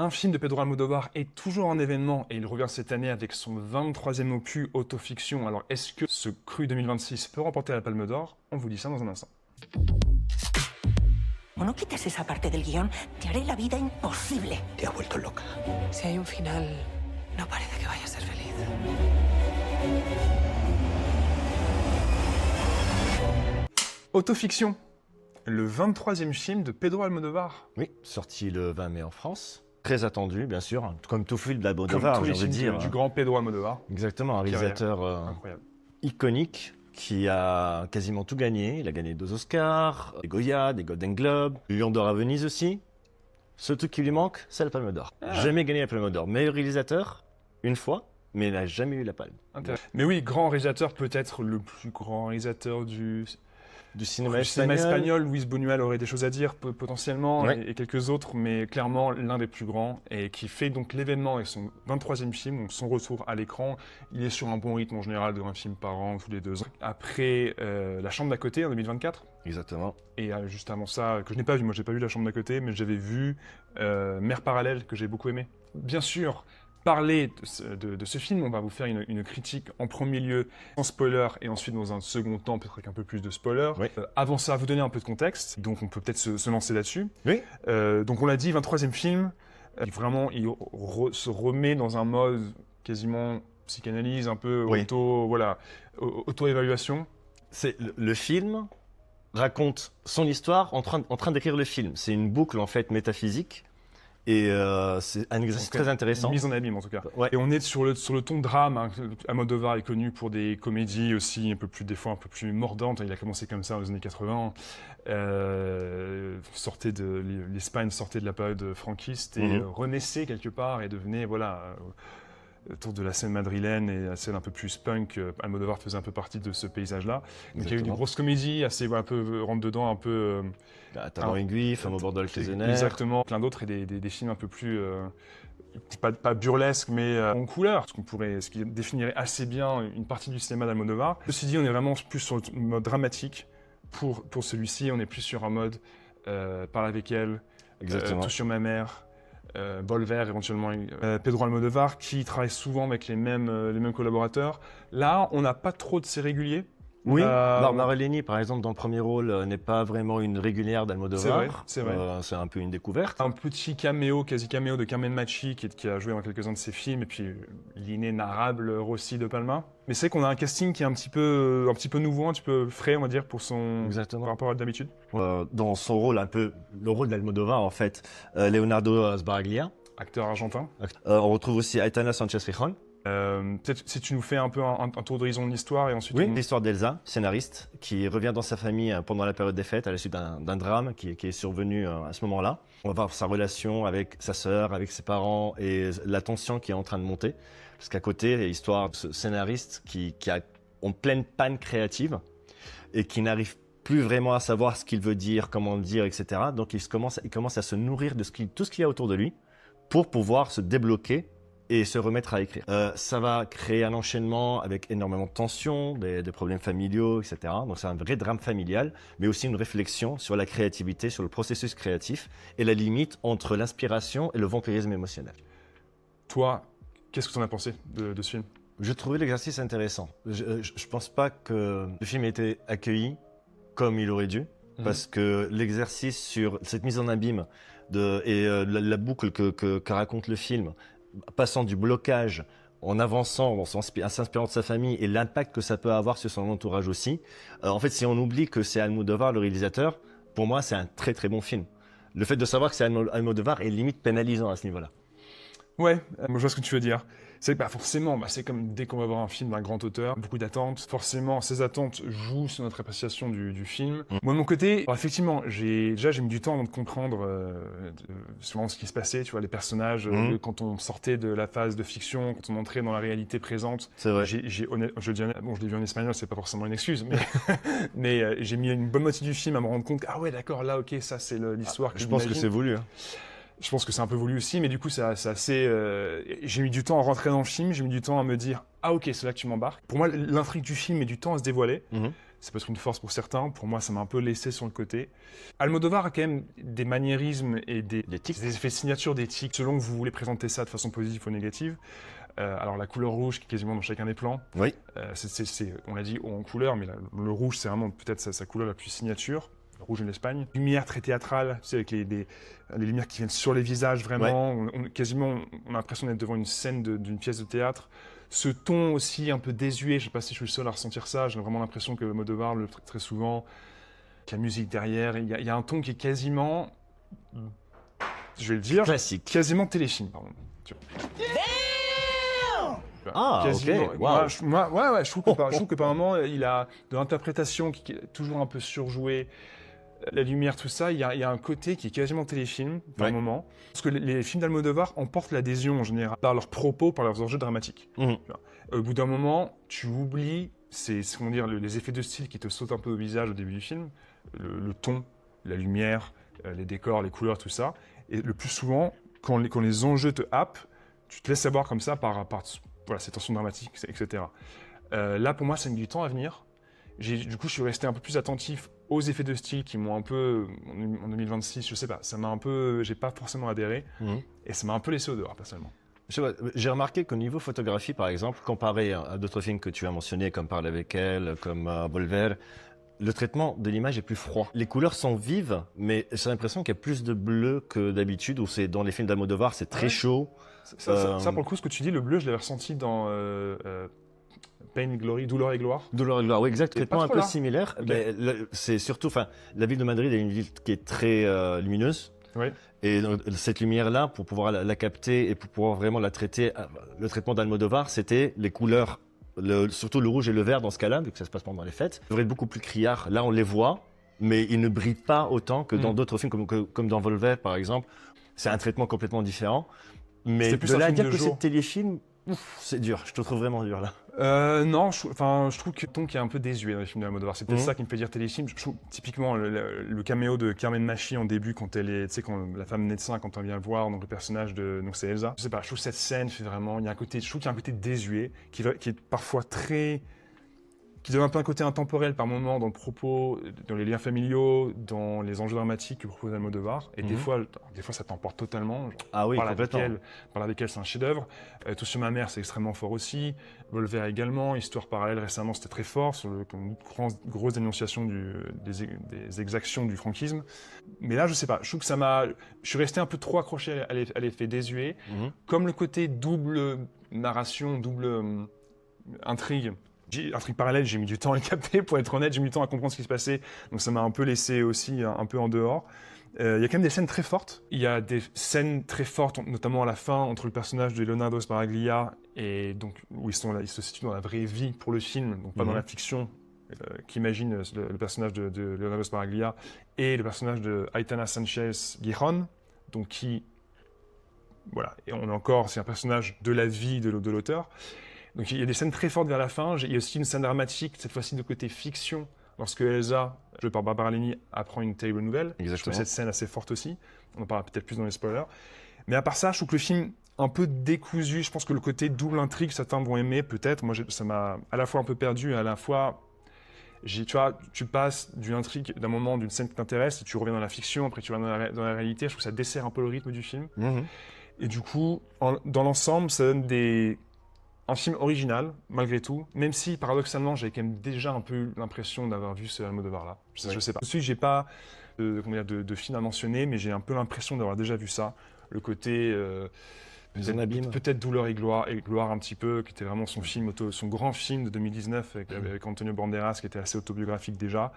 Un film de Pedro Almodóvar est toujours un événement et il revient cette année avec son 23e opus autofiction. Alors est-ce que ce cru 2026 peut remporter la Palme d'Or? On vous dit ça dans un instant. O no quites esa parte del guión, te haré la vida imposible. Te ha vuelto loca. Si hay un final, no parece que vaya a ser feliz. Autofiction, le 23e film de Pedro Almodóvar. Oui, sorti le 20 mai en France. Très attendu, bien sûr, comme tout film Comme d'Almodóvar, tous j'ai les envie de films dire. du grand Pedro Almodóvar. Exactement, un réalisateur Incroyable. iconique qui a quasiment tout gagné. Il a gagné 2 Oscars, des Goya, des Golden Globes, Lion d'Or à Venise aussi. Ce truc qui lui manque, c'est la Palme d'Or. Jamais gagné la Palme d'Or. Meilleur réalisateur, une fois, mais il n'a jamais eu la palme. Mais oui, grand réalisateur, peut-être le plus grand réalisateur du cinéma espagnol. Luis Buñuel aurait des choses à dire potentiellement, Ouais. et quelques autres, mais clairement l'un des plus grands, et qui fait donc l'événement et son 23e film, donc son retour à l'écran. Il est sur un bon rythme en général de un film par an, tous les 2 ans. Après La Chambre d'à côté en 2024, Exactement. et juste avant ça, que je n'ai pas vu, moi j'ai pas vu La Chambre d'à côté, mais j'avais vu Mère parallèle, que j'ai beaucoup aimé. Bien sûr, parler de ce film, on va vous faire une critique en premier lieu, sans spoiler, et ensuite dans un second temps, peut-être avec un peu plus de spoiler. Oui. Avant ça, vous donner un peu de contexte, donc on peut peut-être se lancer là-dessus. Oui. Donc on l'a dit, 23e film, vraiment il se remet dans un mode quasiment psychanalyse, un peu Oui. auto-évaluation. Le film raconte son histoire en train d'écrire le film. C'est une boucle en fait métaphysique et c'est un exercice très intéressant. Mise en abîme en tout cas. Ouais. Et on est sur le ton drame. Hein. Almodóvar est connu pour des comédies aussi des fois un peu plus mordantes. Il a commencé comme ça dans les années 80. Sortait de l'Espagne, sortait de la période franquiste et renaissait quelque part et devenait autour de la scène madrilène et la scène un peu plus punk. Almodóvar faisait un peu partie de ce paysage-là. Donc il y a eu des grosses comédies assez un peu rentre dedans, un peu. Talent aiguille, Femme au bord de l'Alcazener. Exactement. Plein d'autres et des films un peu plus pas burlesques mais en couleur, ce qui définirait assez bien une partie du cinéma d'Almodóvar. Ceci dit, on est vraiment plus sur le mode dramatique pour celui-ci. On est plus sur un mode Parle avec elle, Tout sur ma mère. Bolver éventuellement, Pedro Almodóvar qui travaille souvent avec les mêmes collaborateurs. Là, on n'a pas trop de ces réguliers. Oui, Barbara Leni, par exemple, dans le premier rôle, n'est pas vraiment une régulière d'Almodóvar. C'est vrai. C'est un peu une découverte. Un petit caméo, quasi caméo de Carmen Machi qui a joué dans quelques-uns de ses films, et puis l'inénarrable Rossi de Palma. Mais c'est qu'on a un casting qui est un petit peu nouveau, un petit peu frais, on va dire, Exactement. par rapport à d'habitude. Dans son rôle, un peu le rôle d'Almodóvar, en fait, Leonardo Sbaraglia. Acteur argentin. On retrouve aussi Aitana Sánchez-Rejon. Peut-être si tu nous fais un peu un tour d'horizon de l'histoire et ensuite... Oui, l'histoire d'Elsa, scénariste, qui revient dans sa famille pendant la période des fêtes à la suite d'un drame qui est survenu à ce moment-là. On va voir sa relation avec sa sœur, avec ses parents et la tension qui est en train de monter. Parce qu'à côté, il y a l'histoire de ce scénariste qui est en pleine panne créative et qui n'arrive plus vraiment à savoir ce qu'il veut dire, comment le dire, etc. Donc il commence à se nourrir de tout ce qu'il y a autour de lui pour pouvoir se débloquer et se remettre à écrire. Ça va créer un enchaînement avec énormément de tensions, des problèmes familiaux, etc. Donc c'est un vrai drame familial, mais aussi une réflexion sur la créativité, sur le processus créatif et la limite entre l'inspiration et le vampirisme émotionnel. Toi, qu'est-ce que tu en as pensé de ce film? Je trouvais l'exercice intéressant. Je pense pas que le film ait été accueilli comme il aurait dû, parce que l'exercice sur cette mise en abîme la boucle que raconte le film, passant du blocage en avançant, en s'inspirant de sa famille et l'impact que ça peut avoir sur son entourage aussi. En fait, si on oublie que c'est Almodóvar le réalisateur, pour moi, c'est un très très bon film. Le fait de savoir que c'est Almodóvar est limite pénalisant à ce niveau-là. Ouais, je vois ce que tu veux dire. C'est que forcément, c'est comme dès qu'on va voir un film d'un grand auteur, beaucoup d'attentes. Forcément, ces attentes jouent sur notre appréciation du film. Moi, de mon côté, effectivement, j'ai mis du temps avant de comprendre souvent ce qui se passait, tu vois, les personnages, quand on sortait de la phase de fiction, quand on entrait dans la réalité présente. C'est vrai. Je l'ai vu en espagnol, c'est pas forcément une excuse, mais j'ai mis une bonne moitié du film à me rendre compte que, ah ouais, d'accord, là, ok, ça, c'est l'histoire que je pense que c'est voulu. Hein. Je pense que c'est un peu voulu aussi, mais du coup, c'est assez... j'ai mis du temps à rentrer dans le film, j'ai mis du temps à me dire « Ah ok, c'est là que tu m'embarques ». Pour moi, l'intrigue du film met du temps à se dévoiler. ça peut être une force pour certains. Pour moi, ça m'a un peu laissé sur le côté. Almodovar a quand même des maniérismes et des effets de signature, des tics, selon que vous voulez présenter ça de façon positive ou négative. Alors la couleur rouge qui est quasiment dans chacun des plans, Oui. On l'a dit haut en couleur, mais le rouge c'est vraiment peut-être sa couleur la plus signature. Le rouge de l'Espagne. Lumière très théâtrale, tu sais, avec les lumières qui viennent sur les visages vraiment. Ouais. Quasiment, on a l'impression d'être devant une scène d'une pièce de théâtre. Ce ton aussi un peu désuet, je ne sais pas si je suis le seul à ressentir ça, j'ai vraiment l'impression que Almodovar le très souvent, qu'il y a la musique derrière, il y a un ton qui est quasiment, je vais le dire, classique, quasiment téléfilm, pardon. Ah, quasiment. Ok, wow. Je trouve que par moment, il a de l'interprétation qui est toujours un peu surjouée, la lumière, tout ça, il y a un côté qui est quasiment téléfilm par moment. Parce que les films d'Almodovar emportent l'adhésion en général par leurs propos, par leurs enjeux dramatiques. Au bout d'un moment, tu oublies les effets de style qui te sautent un peu au visage au début du film, le ton, la lumière, les décors, les couleurs, tout ça. Et le plus souvent, quand les enjeux te happent, tu te laisses savoir comme ça par ces tensions dramatiques, etc. Là, pour moi, ça a mis du temps à venir. Du coup, je suis resté un peu plus attentif aux effets de style qui m'ont un peu, en 2026, je sais pas, j'ai pas forcément adhéré, et ça m'a un peu laissé au dehors, personnellement. J'ai remarqué qu'au niveau photographie, par exemple, comparé à d'autres films que tu as mentionnés, comme Parle avec elle, comme Volver, le traitement de l'image est plus froid. Les couleurs sont vives, mais j'ai l'impression qu'il y a plus de bleu que d'habitude, où c'est dans les films d'Almodovar, c'est très chaud. Ça, pour le coup, ce que tu dis, le bleu, je l'avais ressenti dans Pain and Glory, Douleur et Gloire. Douleur et Gloire, oui, exact. Traitement un peu similaire. Okay. Mais c'est surtout, la ville de Madrid est une ville qui est très lumineuse. Oui. Et cette lumière-là, pour pouvoir la capter et pour pouvoir vraiment la traiter, le traitement d'Almodovar, c'était les couleurs, surtout le rouge et le vert dans ce cas-là, vu que ça se passe pendant les fêtes. Ils devraient être beaucoup plus criards. Là, on les voit, mais ils ne brillent pas autant que dans d'autres films, comme dans Volver, par exemple. C'est un traitement complètement différent. Mais de là à dire que c'est téléfilm, c'est dur. Je te trouve vraiment dur là. Non, je trouve que le ton qui est un peu désuet dans les films de Almodovar. C'est peut-être ça qui me fait dire téléfilm. Je trouve typiquement le caméo de Carmen Machi en début, quand elle est, tu sais, quand la femme médecin, quand on vient le voir, donc le personnage donc c'est Elsa. Je sais pas, je trouve cette scène fait vraiment, je trouve qu'il y a un côté désuet qui est parfois qui donne un peu un côté intemporel par moment dans le propos, dans les liens familiaux, dans les enjeux dramatiques que propose Almodovar. Et des fois, ça t'emporte totalement. Genre, ah oui, complètement. Parle avec elle, c'est un chef-d'œuvre. Tout sur ma mère, c'est extrêmement fort aussi. Volver également. Histoire parallèle, récemment, c'était très fort sur une grosse dénonciation des exactions du franquisme. Mais là, je sais pas. Je trouve que je suis resté un peu trop accroché à l'effet désuet. Comme le côté double narration, double intrigue. Intrigue parallèle, j'ai mis du temps à le capter, pour être honnête, j'ai mis du temps à comprendre ce qui se passait, donc ça m'a un peu laissé aussi un peu en dehors. Il y a quand même des scènes très fortes. Il y a des scènes très fortes, notamment à la fin, entre le personnage de Leonardo Sbaraglia, et donc, où ils se situent dans la vraie vie pour le film, donc pas dans la fiction, qu'imagine le personnage de Leonardo Sbaraglia, et le personnage de Aitana Sanchez Giron, donc qui, voilà, et c'est un personnage de la vie de l'auteur. Donc il y a des scènes très fortes vers la fin. Il y a aussi une scène dramatique, cette fois-ci de côté fiction, lorsque Elsa, jouée par Barbara Leni, apprend une terrible nouvelle. Exactement. Je trouve cette scène assez forte aussi. On en parlera peut-être plus dans les spoilers. Mais à part ça, je trouve que le film un peu décousu. Je pense que le côté double intrigue, certains vont aimer peut-être. Moi, ça m'a à la fois un peu perdu, et à la fois, tu vois, tu passes d'une intrigue, d'un moment, d'une scène qui t'intéresse, et tu reviens dans la fiction, après tu reviens dans la réalité. Je trouve que ça dessert un peu le rythme du film. Et du coup, dans l'ensemble, ça donne un film original, malgré tout, même si, paradoxalement, j'avais quand même déjà un peu l'impression d'avoir vu ce Almodovar-là. Je sais pas. Ensuite, j'ai pas de film à mentionner, mais j'ai un peu l'impression d'avoir déjà vu ça. Le côté, peut-être Douleur et gloire un petit peu, qui était vraiment son grand film de 2019 avec Antonio Banderas, qui était assez autobiographique déjà.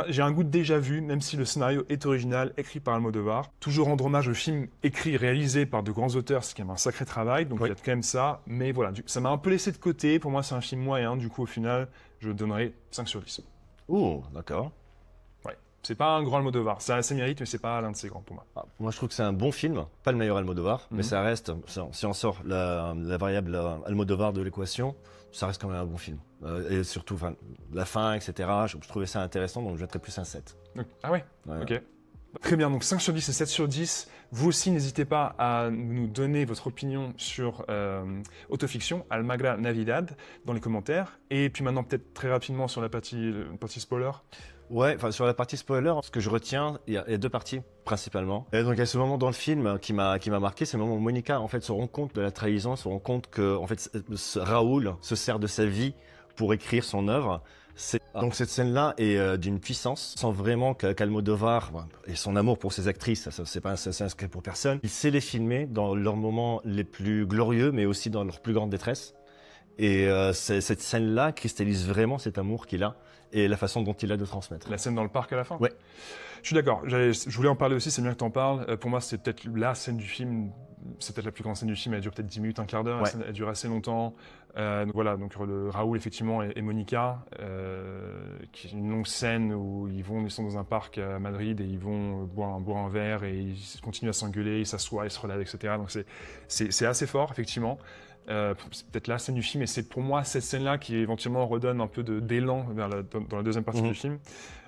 J'ai un goût de déjà vu, même si le scénario est original, écrit par Almodovar. Toujours rendre hommage au film écrit et réalisé par de grands auteurs, c'est quand même un sacré travail, donc il y a quand même ça. Mais voilà, ça m'a un peu laissé de côté. Pour moi, c'est un film moyen. Du coup, au final, je donnerai 5 sur 10. Oh, d'accord. Ouais. C'est pas un grand Almodovar. Ça a ses mérites, mais c'est pas l'un de ses grands pour moi. Moi, je trouve que c'est un bon film. Pas le meilleur Almodovar, mais ça reste, si on sort la variable Almodovar de l'équation, ça reste quand même un bon film. Et surtout, la fin, etc. Je trouvais ça intéressant, donc je mettrais plus un 7. Ah ouais, ok. Très bien, donc 5 sur 10 et 7 sur 10. Vous aussi, n'hésitez pas à nous donner votre opinion sur Autofiction, Almagra Navidad, dans les commentaires. Et puis maintenant, peut-être très rapidement sur la partie spoiler. Ouais, enfin sur la partie spoiler, ce que je retiens, il y a deux parties principalement. Et donc il y a ce moment dans le film qui m'a marqué, c'est le moment où Monica en fait se rend compte de la trahison, se rend compte que en fait Raoul se sert de sa vie pour écrire son œuvre. Donc cette scène-là est d'une puissance, sans vraiment qu'Almodovar et son amour pour ses actrices, c'est pas un secret pour personne. Il sait les filmer dans leurs moments les plus glorieux, mais aussi dans leur plus grande détresse. Et cette scène-là cristallise vraiment cet amour qu'il a et la façon dont il a de transmettre. La scène dans le parc à la fin. Ouais. Je suis d'accord. Je voulais en parler aussi, c'est bien que tu en parles. Pour moi, c'est peut-être la scène du film. C'est peut-être la plus grande scène du film. Elle dure peut-être 10 minutes, un quart d'heure. Ouais. Elle dure assez longtemps. Donc voilà, donc Raoul effectivement et Monica, qui est une longue scène où ils sont dans un parc à Madrid et ils vont boire un verre et ils continuent à s'engueuler, ils s'assoient, ils se relèvent, etc. Donc c'est assez fort effectivement. C'est peut-être la scène du film et c'est pour moi cette scène-là qui éventuellement redonne un peu d'élan dans la deuxième partie du film.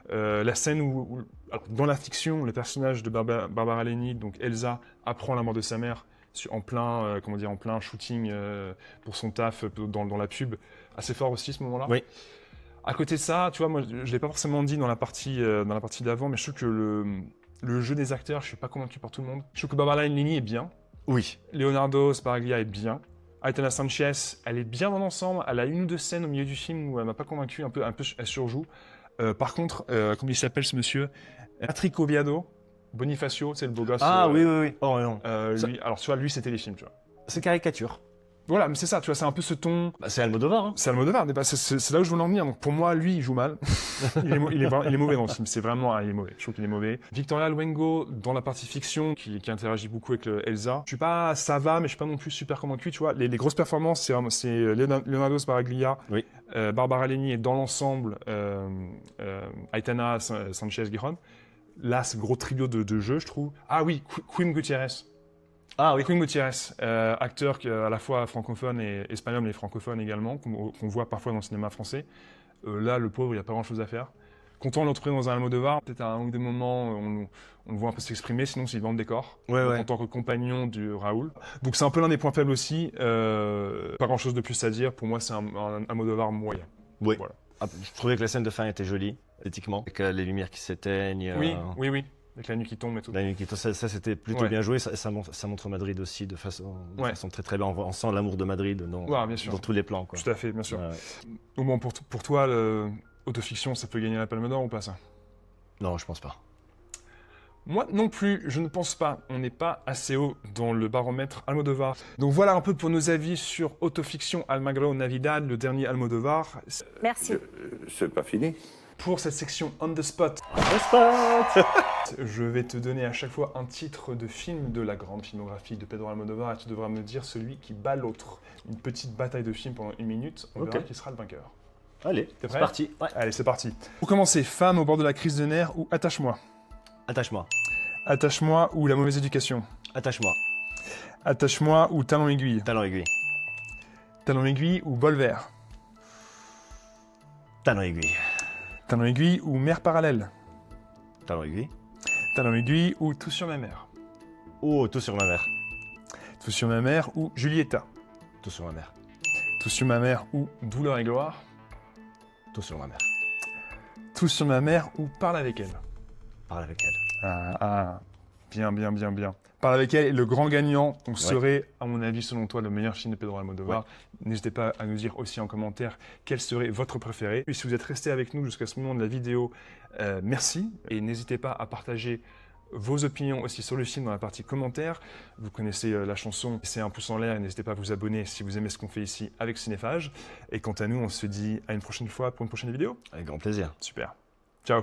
La scène où alors, dans la fiction, le personnage de Barbara Leni, donc Elsa, apprend la mort de sa mère en plein shooting pour son taf dans la pub, assez fort aussi ce moment-là. Oui. À côté de ça, tu vois, moi je l'ai pas forcément dit dans la partie d'avant, mais je trouve que le jeu des acteurs, je suis pas convaincu par tout le monde. Je trouve que Barbara Leni est bien, Oui. Leonardo Sbaraglia est bien. Aitana Sanchez, elle est bien dans l'ensemble. Elle a une ou deux scènes au milieu du film où elle m'a pas convaincu, un peu elle surjoue. Par contre, comment il s'appelle ce monsieur? Patrick Oviedo, Bonifacio, c'est le beau gosse. Ah oui. Oh non. Lui, alors tu vois, lui c'était les films, tu vois. C'est caricature. Voilà, mais c'est ça, tu vois, c'est un peu ce ton. Bah, c'est Almodovar. Hein. C'est Almodovar, mais c'est là où je veux en venir. Donc pour moi, lui, il joue mal. il est mauvais dans le film. C'est vraiment, il est mauvais. Je trouve qu'il est mauvais. Victoria Luengo, dans la partie fiction, qui interagit beaucoup avec Elsa. Je suis pas, ça va, mais je suis pas non plus super convaincu. Tu vois, les grosses performances, c'est Leonardo Sbaraglia, Oui. Barbara Leni et dans l'ensemble, Aitana Sanchez Giron. Là, c'est gros trio de jeu, je trouve. Ah oui, Quim Gutierrez. Ah oui. Quim Gutierrez, acteur à la fois francophone et espagnol, mais francophone également, qu'on voit parfois dans le cinéma français. Là, le pauvre, il n'y a pas grand-chose à faire. Content de le retrouver dans un Almodovar. Peut-être à un ou deux moments, on le voit un peu s'exprimer, sinon c'est vend le décor. Ouais. En tant que compagnon du Raoul. Donc c'est un peu l'un des points faibles aussi. Pas grand-chose de plus à dire. Pour moi, c'est un Almodovar moyen. Oui. Voilà. Ah, je trouvais que la scène de fin était jolie, esthétiquement. Avec les lumières qui s'éteignent. Oui. Avec la nuit qui tombe et tout. La nuit qui tombe, ça c'était plutôt Ouais. bien joué. Ça montre Madrid aussi de façon très très bien. On sent l'amour de Madrid Ouais, bien sûr. dans tous les plans. Quoi. Tout à fait, bien sûr. Ouais. Donc bon, pour toi, Autofiction, ça peut gagner la Palme d'Or ou pas ça? Non, je pense pas. Moi non plus, je ne pense pas. On n'est pas assez haut dans le baromètre Almodovar. Donc voilà un peu pour nos avis sur Autofiction, Almagro Navidad, le dernier Almodovar. Merci. C'est pas fini. Pour cette section On the Spot, je vais te donner à chaque fois un titre de film de la grande filmographie de Pedro Almodovar et tu devras me dire celui qui bat l'autre. Une petite bataille de films pendant 1 minute, on verra qui sera le vainqueur. Allez, T'es c'est prêt? parti. Ouais. Allez, c'est parti. Pour commencer, Femme au bord de la crise de nerfs ou Attache-moi? Attache-moi. Attache-moi ou La mauvaise éducation? Attache-moi. Attache-moi ou Talon aiguille? Talon aiguille. Talon aiguille ou Bol vert? Talon aiguille. Talon aiguille ou Mer parallèle? Talon aiguille. Talon aiguille ou Tout sur ma mère? Oh, tout sur ma mère. Tout sur ma mère ou Julieta? Tout sur ma mère. Tout sur ma mère ou Douleur et gloire? Tout sur ma mère. Tout sur ma mère ou Parle avec elle? Parle avec elle. Bien. Parle avec elle et le grand gagnant serait, à mon avis, selon toi, le meilleur film de Pedro Almodovar. N'hésitez pas à nous dire aussi en commentaire quel serait votre préféré. Et si vous êtes resté avec nous jusqu'à ce moment de la vidéo, merci. Et n'hésitez pas à partager vos opinions aussi sur le film dans la partie commentaires. Vous connaissez la chanson, c'est un pouce en l'air et n'hésitez pas à vous abonner si vous aimez ce qu'on fait ici avec Cinéphage. Et quant à nous, on se dit à une prochaine fois pour une prochaine vidéo. Avec grand plaisir. Super. Ciao.